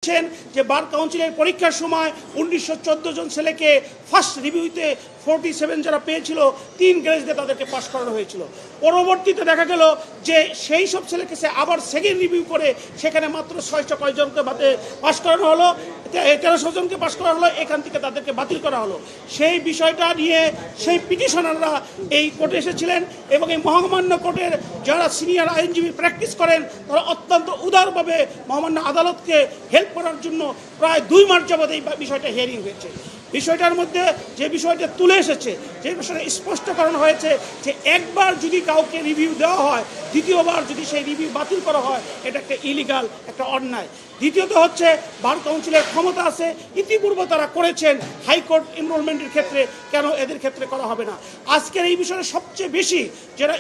দেখছেন যে বার কাউন্সিলের পরীক্ষার সময় 1914 জন ছেলেকে ফার্স্ট রিভিউতে 47 যারা পেয়েছিল 3 গ্রেড দিয়ে তাদেরকে পাস করানো হয়েছিল। পরবর্তীতে দেখা গেল যে সেই সব ছেলেকে সে আবার সেকেন্ড রিভিউ করে সেখানে মাত্র 600 কয়জনকে পাস করানো হলো, 1300 জনকে পাস করা হলো, এখান থেকে তাদেরকে বাতিল করা হলো। সেই বিষয়টা নিয়ে সেই পিটিশনাররা এই কোর্টে এসেছিলেন এবং এই মহামান্য কোর্টের যারা সিনিয়র আইনজীবী প্র্যাকটিস করেন তারা অত্যন্ত উদারভাবে মহামান্য আদালতকে হেল্প করার জন্য প্রায় 2 মাস যাবত এই বিষয়টা হিয়ারিং হয়েছে। বিষয়টার মধ্যে যে বিষয়টা তুলে এসেছে, যে বিষয়টা স্পষ্টকরণ হয়েছে যে একবার যদি কাউকে রিভিউ দেওয়া হয়, দ্বিতীয়বার যদি সেই রিভিউ বাতিল করা হয়, এটা একটা ইলিগাল, একটা অন্যায়। দ্বিতীয়ত হচ্ছে বার কাউন্সিলের ক্ষমতা আছে, ইতিপূর্বে তারা করেছেন হাইকোর্ট এনরোলমেন্টের ক্ষেত্রে, কেন এদের ক্ষেত্রে করা হবে না? আজকের এই বিষয়ে সবচেয়ে বেশি যেটা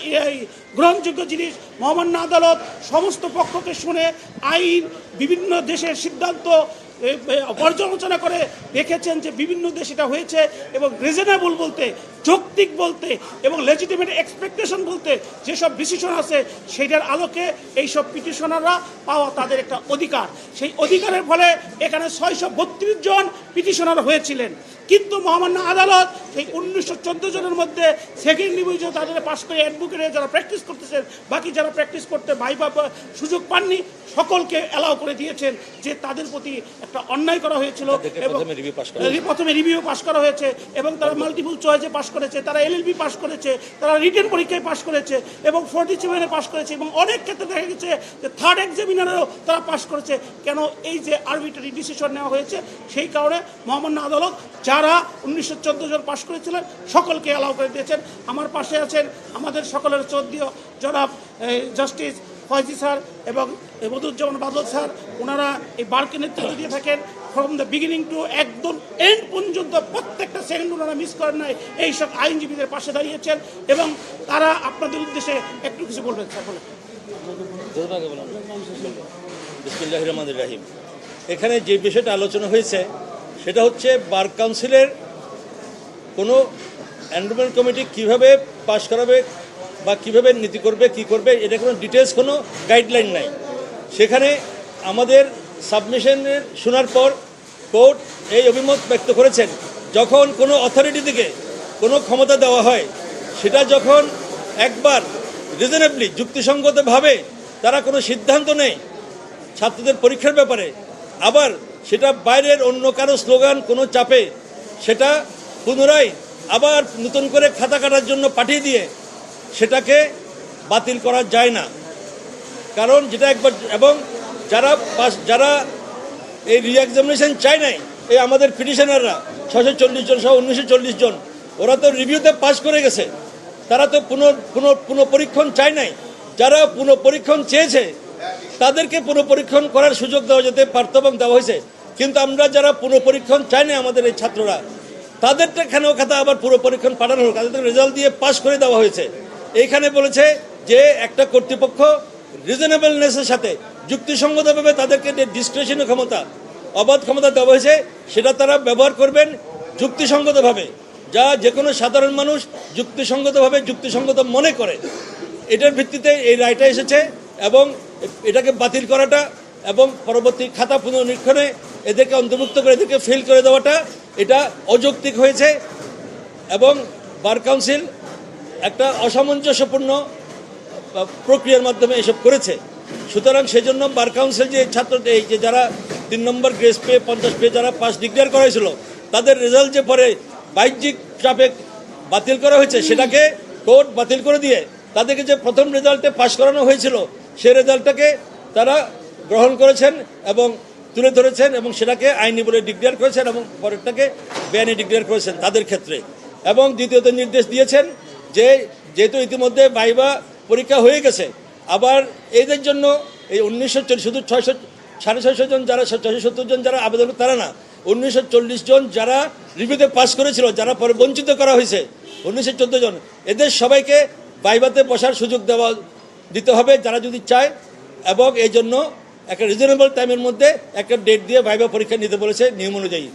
গ্রহণযোগ্য জিনিস, মহামান্য আদালত সমস্ত পক্ষকে শুনে আইন, বিভিন্ন দেশের সিদ্ধান্ত পর্যালোচনা করে দেখেছেন যে বিভিন্ন দেশে এটা হয়েছে এবং রিজনেবল বলতে, যৌক্তিক বলতে এবং লেজিটিমেট এক্সপেকটেশন বলতে যেসব ডিসিশন আছে সেটার আলোকে এইসব পিটিশনাররা পাওয়া তাদের একটা অধিকার। সেই অধিকারের ফলে এখানে 632 জন পিটিশনার হয়েছিলেন, কিন্তু মহামান্য আদালত সেই 1914 জনের মধ্যে সেকেন্ড রিভিউ তাদের পাশ করে অ্যাডভোকেটে যারা প্র্যাকটিস করতেছেন, বাকি যারা প্র্যাকটিস করতে ভাইবা সুযোগ পাননি সকলকে অ্যালাউ করে দিয়েছেন যে তাদের প্রতি একটা অন্যায় করা হয়েছিল এবং প্রথমে রিভিউ পাস করা হয়েছে এবং তারা মাল্টিপল চয়েসে পাস করেছে, তারা এলএলবি পাস করেছে, তারা রিটেন পরীক্ষায় পাস করেছে এবং 47-এ পাস করেছে এবং অনেক ক্ষেত্রে দেখা গেছে যে থার্ড এক্সামিনারেও তারা পাস করেছে। কেন? এই যে আরবিট্রারি ডিসিশন নেওয়া হয়েছে, সেই কারণে মহামান্য আদালত যারা 1914 জন পাস করেছিলেন সকলকে অ্যালাউ করে দিয়েছেন। আমার পাশে আছেন আমাদের সকলের শ্রদ্ধেয় জনাব জাস্টিস ফয়জি স্যার এবং মধুজ্জামান বাদল স্যার। ওনারা এই বারকে নেতৃত্ব দিয়ে থাকেন ফ্রম দ্য বিগিনিং টু একদম এন্ড পর্যন্ত, প্রত্যেকটা সেকেন্ড ওনারা মিস করেন নাই, এই সব আইনজীবীদের পাশে দাঁড়িয়েছেন এবং তারা আপনাদের উদ্দেশ্যে একটু কিছু বলবেন স্যার। বলেন। বিসমিল্লাহির রহমানির রহিম। এখানে যে বিষয়টা আলোচনা হয়েছে সেটা হচ্ছে বার কাউন্সিলের কোনো এনরোলমেন্ট কমিটি কিভাবে পাস করাবে বা কিভাবে নীতি করবে, কি করবে, এটা কোনো ডিটেলস কোনো গাইডলাইন নাই। সেখানে আমাদের সাবমিশনের শোনার পর কোর্ট এই অভিমত ব্যক্ত করেছেন, যখন কোনো অথরিটি থেকে কোনো ক্ষমতা দেওয়া হয় সেটা যখন একবার রিজনেবলি যুক্তিসঙ্গতভাবে তারা কোনো সিদ্ধান্ত নেয় ছাত্রদের পরীক্ষার ব্যাপারে, আবার সেটা বাইরের অন্য কারো স্লোগান, কোনো চাপে সেটা পুনরায় আবার নতুন করে খাতা কাটার জন্য পাঠিয়ে দিয়ে সেটাকে বাতিল করা যায় না। কারণ যেটা একবার, এবং যারা এই রিএক্সামিনেশন চায় নাই, এই আমাদের পিটিশনাররা 640 জন সহ 1940 জন, ওরা তো রিভিউতে পাস করে গেছে, তারা তো পুনঃপরীক্ষণ চায় নাই। যারা পুনঃপরীক্ষণ চেয়েছে তাদেরকে পুনঃপরীক্ষণ করার সুযোগ দেওয়া যেতে পারত এবং দেওয়া হয়েছে, কিন্তু আমরা যারা পুনঃপরীক্ষণ চাই না, আমাদের এই ছাত্ররা, তাদেরটা কেন খাতা আবার পুনঃপরীক্ষণ পাঠানো হোক, তাদের রেজাল্ট দিয়ে পাস করে দেওয়া হয়েছে। এইখানে বলেছে যে একটা কর্তৃপক্ষ রিজনেবলনেসের সাথে যুক্তিসঙ্গতভাবে তাদেরকে যে ডিসক্রিশনারি ক্ষমতা, অবাধ ক্ষমতা দেওয়া হয়েছে সেটা তারা ব্যবহার করবেন যুক্তিসঙ্গতভাবে, যা যে কোনো সাধারণ মানুষ যুক্তিসঙ্গতভাবে যুক্তিসঙ্গত মনে করে। এটার ভিত্তিতে এই রায়টা এসেছে এবং এটাকে বাতিল করাটা এবং পরবর্তী খাতা পুনর্নিরীক্ষণে এদেরকে অন্তর্ভুক্ত করে এদেরকে ফেল করে দেওয়াটা এটা অযৌক্তিক হয়েছে এবং বার কাউন্সিল একটা অসামঞ্জস্যপূর্ণ প্রক্রিয়ার মাধ্যমে এসব করেছে। সুতরাং সেজন্য বার কাউন্সিল যে ছাত্রদের এই যে যারা 3 নম্বর গ্রেস পেয়ে 50 পেয়ে যারা পাস ডিক্লেয়ার করা হয়েছিল, তাদের রেজাল্ট যে পরে বাহ্যিক চাপে বাতিল করা হয়েছে, সেটাকে কোর্ট বাতিল করে দিয়ে তাদেরকে যে প্রথম রেজাল্টে পাস করানো হয়েছিল সেই রেজাল্টটাকে তারা গ্রহণ করেছেন এবং তুলে ধরেছেন এবং সেটাকে আইনি বলে ডিক্লেয়ার করেছেন এবং পরেরটাকে বেআইনি ডিক্লেয়ার করেছেন তাদের ক্ষেত্রে। এবং দ্বিতীয়ত নির্দেশ দিয়েছেন যে যেহেতু ইতিমধ্যে ভাইবা পরীক্ষা হয়ে গেছে, আবার এদের জন্য এই 1940 শুধু 650 জন যারা 670 জন যারা আবেদন, তারা না, 1940 জন যারা রিভিউতে পাস করেছিল, যারা পরে বঞ্চিত করা হয়েছে 1914 জন, এদের সবাইকে ভাইভাতে বসার সুযোগ দিতে হবে যারা যদি চায়, এবং এই জন্য একটা রিজনেবল টাইমের মধ্যে একটা ডেট দিয়ে ভাইভা পরীক্ষা নিতে বলেছে নিয়ম অনুযায়ী।